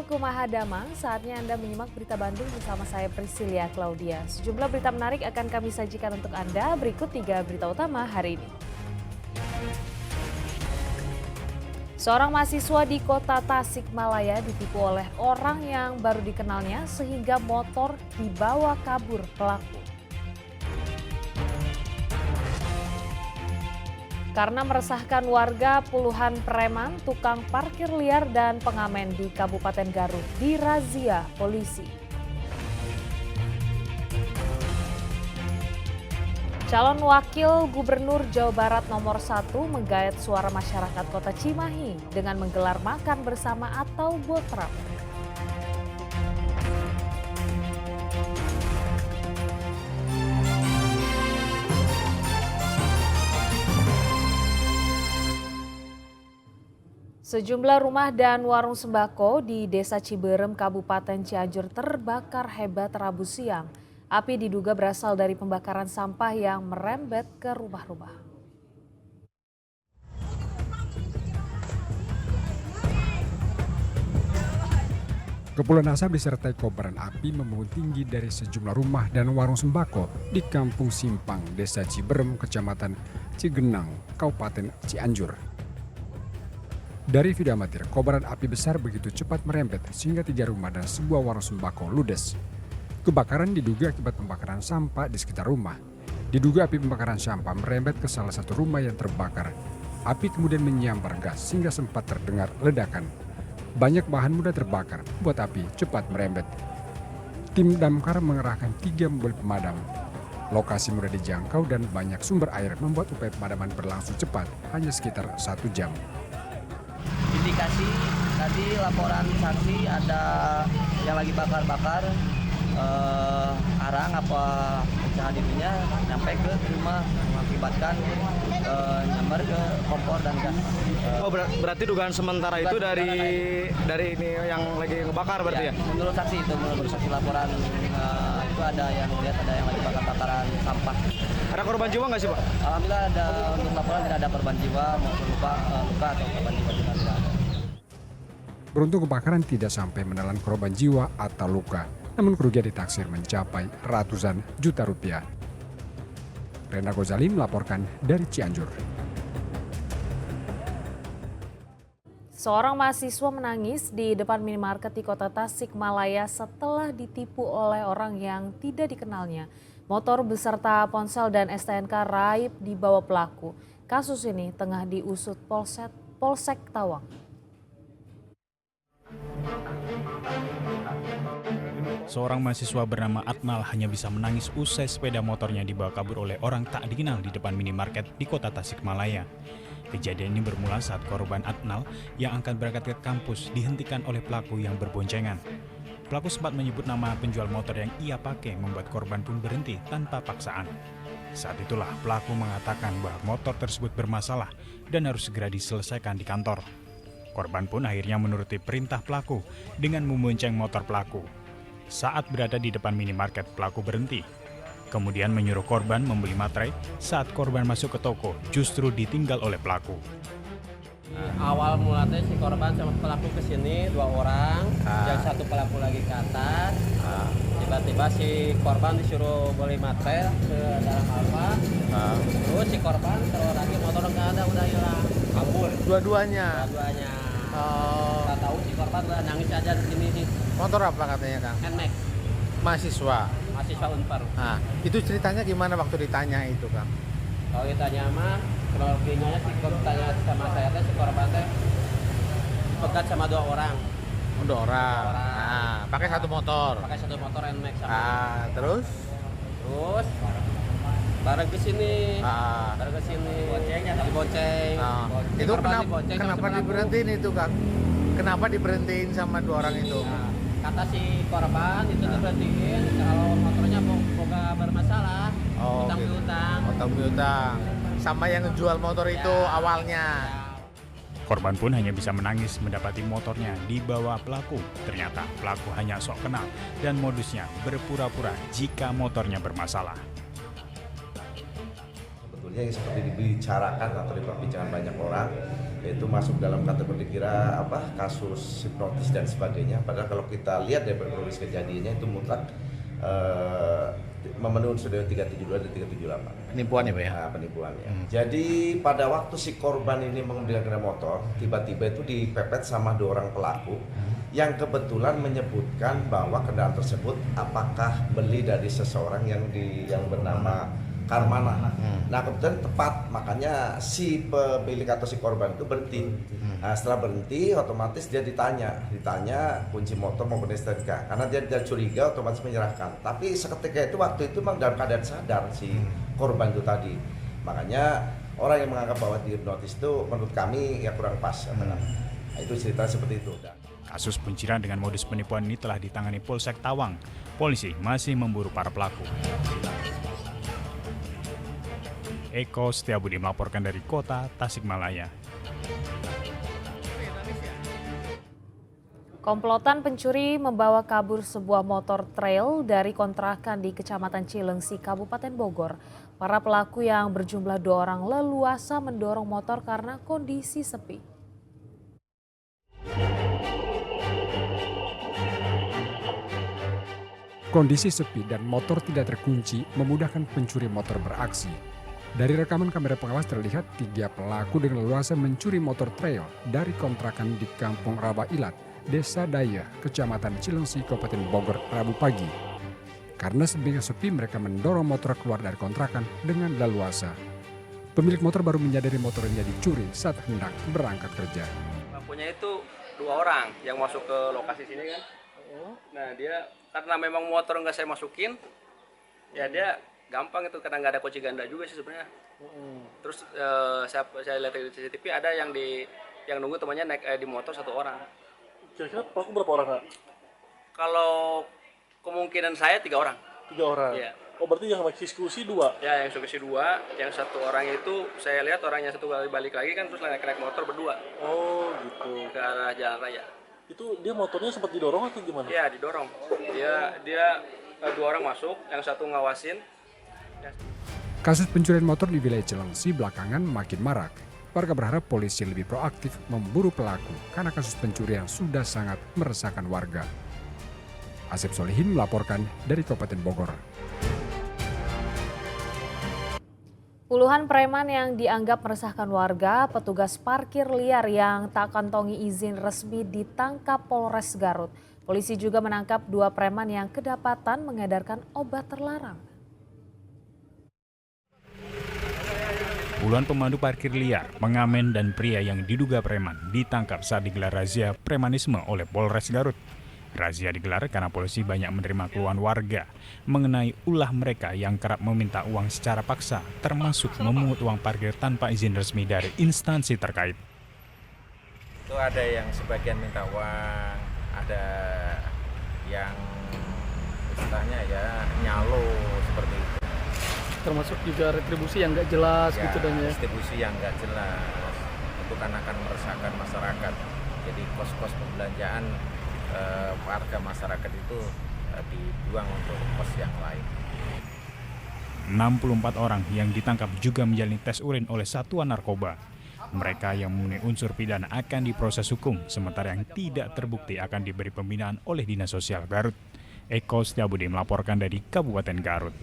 Halo Kumaha Damang, saatnya Anda menyimak berita Bandung bersama saya Priscilia Claudia. Sejumlah berita menarik akan kami sajikan untuk Anda, berikut 3 berita utama hari ini. Seorang mahasiswa di kota Tasikmalaya ditipu oleh orang yang baru dikenalnya sehingga motor dibawa kabur pelaku. Karena meresahkan warga, puluhan preman, tukang parkir liar, dan pengamen di Kabupaten Garut dirazia polisi. Calon Wakil Gubernur Jawa Barat nomor 1 menggait suara masyarakat Kota Cimahi dengan menggelar makan bersama atau botrap. Sejumlah rumah dan warung sembako di Desa Ciberem, Kabupaten Cianjur terbakar hebat Rabu siang. Api diduga berasal dari pembakaran sampah yang merembet ke rumah-rumah. Kepulan asap disertai kobaran api membangun tinggi dari sejumlah rumah dan warung sembako di Kampung Simpang, Desa Ciberem, Kecamatan Cigenang, Kabupaten Cianjur. Dari video amatir, kobaran api besar begitu cepat merembet sehingga 3 rumah dan sebuah warung sembako ludes. Kebakaran diduga akibat pembakaran sampah di sekitar rumah. Diduga api pembakaran sampah merembet ke salah satu rumah yang terbakar. Api kemudian menyambar gas sehingga sempat terdengar ledakan. Banyak bahan mudah terbakar, buat api cepat merembet. Tim damkar mengerahkan 3 mobil pemadam. Lokasi mudah dijangkau dan banyak sumber air membuat upaya pemadaman berlangsung cepat, hanya sekitar 1 jam. Indikasi tadi laporan saksi ada yang lagi bakar-bakar arang apa pecahan ininya sampai ke rumah mengakibatkan nyambar ke kompor dan gas. Berarti dugaan sementara itu dari ini yang lagi ngebakar berarti ya? Menurut saksi itu, menurut saksi laporan itu ada yang lihat ada yang lagi bakar-bakaran sampah. Ada korban jiwa nggak sih Pak? Alhamdulillah ada, untuk laporan tidak ada korban jiwa maupun luka atau korban jiwa juga tidak ada. Beruntung kebakaran tidak sampai menelan korban jiwa atau luka, namun kerugian ditaksir mencapai ratusan juta rupiah. Renda Gozali melaporkan dari Cianjur. Seorang mahasiswa menangis di depan minimarket di kota Tasikmalaya setelah ditipu oleh orang yang tidak dikenalnya. Motor beserta ponsel dan STNK raib dibawa pelaku. Kasus ini tengah diusut Polsek Tawang. Seorang mahasiswa bernama Adnal hanya bisa menangis usai sepeda motornya dibawa kabur oleh orang tak dikenal di depan minimarket di kota Tasikmalaya. Kejadian ini bermula saat korban Adnal yang akan berangkat ke kampus dihentikan oleh pelaku yang berboncengan. Pelaku sempat menyebut nama penjual motor yang ia pakai membuat korban pun berhenti tanpa paksaan. Saat itulah pelaku mengatakan bahwa motor tersebut bermasalah dan harus segera diselesaikan di kantor. Korban pun akhirnya menuruti perintah pelaku dengan membonceng motor pelaku. Saat berada di depan minimarket, pelaku berhenti. Kemudian menyuruh korban membeli materai. Saat korban masuk ke toko, justru ditinggal oleh pelaku. Awal mulanya si korban sama pelaku ke sini 2 orang, yang satu pelaku lagi ke atas. Tiba-tiba si korban disuruh beli materai ke dalam Alfa. Terus si korban terus lagi motor nggak ada, udah hilang, kabur. Dua-duanya. Nggak tahu si korban udah nangis aja di sini sih. Motor apa katanya Kang? Nmax, Mahasiswa. mahasiswa Unpar. Nah, itu ceritanya gimana waktu ditanya itu Kang? Kalau ditanya mah kronologinya si korban tanya sama saya teh si korban teh pegat sama 2 orang. 2 orang. Nah, pakai satu motor. Pakai satu motor Nmax sama. Terus? Terus bareng ke sini. Bareng ke sini. Dibonceng. Itu kenapa sama pelaku. diberhentiin itu Kang? Kenapa diberhentiin sama 2 orang itu? Nah, kata si korban itu diberhentiin kalau motornya boga bermasalah. Utang gitu. piutang. Utang piutang. Sama yang ngejual motor itu awalnya. Korban pun hanya bisa menangis mendapati motornya dibawa pelaku. Ternyata pelaku hanya sok kenal dan modusnya berpura-pura jika motornya bermasalah. Sebetulnya yang seperti dibicarakan atau diperbincangkan banyak orang Yaitu masuk dalam kategori kira kasus hipnotis dan sebagainya. Padahal kalau kita lihat dari kronologis kejadiannya itu mutlak memenuhi unsur 372 dan 378. Penipuan ya Pak ya? Nah, penipuannya. Jadi pada waktu si korban ini mengendarai kendaraan motor, tiba-tiba itu dipepet sama 2 orang pelaku yang kebetulan menyebutkan bahwa kendaraan tersebut apakah beli dari seseorang yang bernama Karmana. Nah kebetulan tepat, makanya si pemilik atau si korban itu berhenti. Nah, setelah berhenti, otomatis dia ditanya kunci motor maupun STNK. Karena dia curiga, otomatis menyerahkan. Tapi seketika itu, waktu itu memang dalam keadaan sadar si korban itu tadi. Makanya orang yang menganggap bahwa dihipnotis itu menurut kami ya kurang pas. Nah, itu cerita seperti itu. Kasus pencurian dengan modus penipuan ini telah ditangani Polsek Tawang. Polisi masih memburu para pelaku. Eko Setiabudi melaporkan dari kota Tasikmalaya. Komplotan pencuri membawa kabur sebuah motor trail dari kontrakan di Kecamatan Cilengsi, Kabupaten Bogor. Para pelaku yang berjumlah 2 orang leluasa mendorong motor karena kondisi sepi. Kondisi sepi dan motor tidak terkunci memudahkan pencuri motor beraksi. Dari rekaman kamera pengawas terlihat 3 pelaku dengan leluasa mencuri motor trail dari kontrakan di Kampung Rabailat, Desa Daya, Kecamatan Cilengsi, Kabupaten Bogor, Rabu pagi. Karena sepi mereka mendorong motor keluar dari kontrakan dengan leluasa. Pemilik motor baru menyadari motornya dicuri saat hendak berangkat kerja. Pelakunya itu 2 orang yang masuk ke lokasi sini kan. Nah dia karena memang motor nggak saya masukin, ya dia gampang itu karena nggak ada kunci ganda juga sih sebenarnya. Terus saya lihat di CCTV ada yang nunggu temannya naik di motor 1 orang. Kira-kira pelaku berapa orang Kak? Kalau kemungkinan saya 3 orang. 3 orang. Iya. Oh berarti yang eksekusi 2. Ya yang eksekusi 2, yang 1 orang itu saya lihat orangnya 1 kali balik lagi kan terus naik motor berdua. Oh gitu. Ke arah jalan raya. Itu dia motornya sempat didorong atau gimana? Iya didorong. Dia 2 orang masuk, yang 1 ngawasin. Kasus pencurian motor di wilayah Cilengsi belakangan makin marak. Warga berharap polisi lebih proaktif memburu pelaku karena kasus pencurian sudah sangat meresahkan warga. Asep Solihin melaporkan dari Kabupaten Bogor. Puluhan preman yang dianggap meresahkan warga, petugas parkir liar yang tak kantongi izin resmi ditangkap Polres Garut. Polisi juga menangkap 2 preman yang kedapatan mengedarkan obat terlarang. Puluhan pemandu parkir liar, pengamen dan pria yang diduga preman ditangkap saat digelar razia premanisme oleh Polres Garut. Razia digelar karena polisi banyak menerima keluhan warga mengenai ulah mereka yang kerap meminta uang secara paksa, termasuk memungut uang parkir tanpa izin resmi dari instansi terkait. Itu ada yang sebagian minta uang, ada yang istilahnya ya nyalo seperti itu. Termasuk juga retribusi yang nggak jelas ya, gitu dan ya. Retribusi yang nggak jelas itu kan akan meresahkan masyarakat. Jadi kos-kos pembelanjaan warga masyarakat itu dibuang untuk kos yang lain. 64 orang yang ditangkap juga menjalani tes urin oleh Satuan Narkoba. Mereka yang memenuhi unsur pidana akan diproses hukum, sementara yang tidak terbukti akan diberi pembinaan oleh Dinas Sosial Garut. Eko Setiabudi melaporkan dari Kabupaten Garut.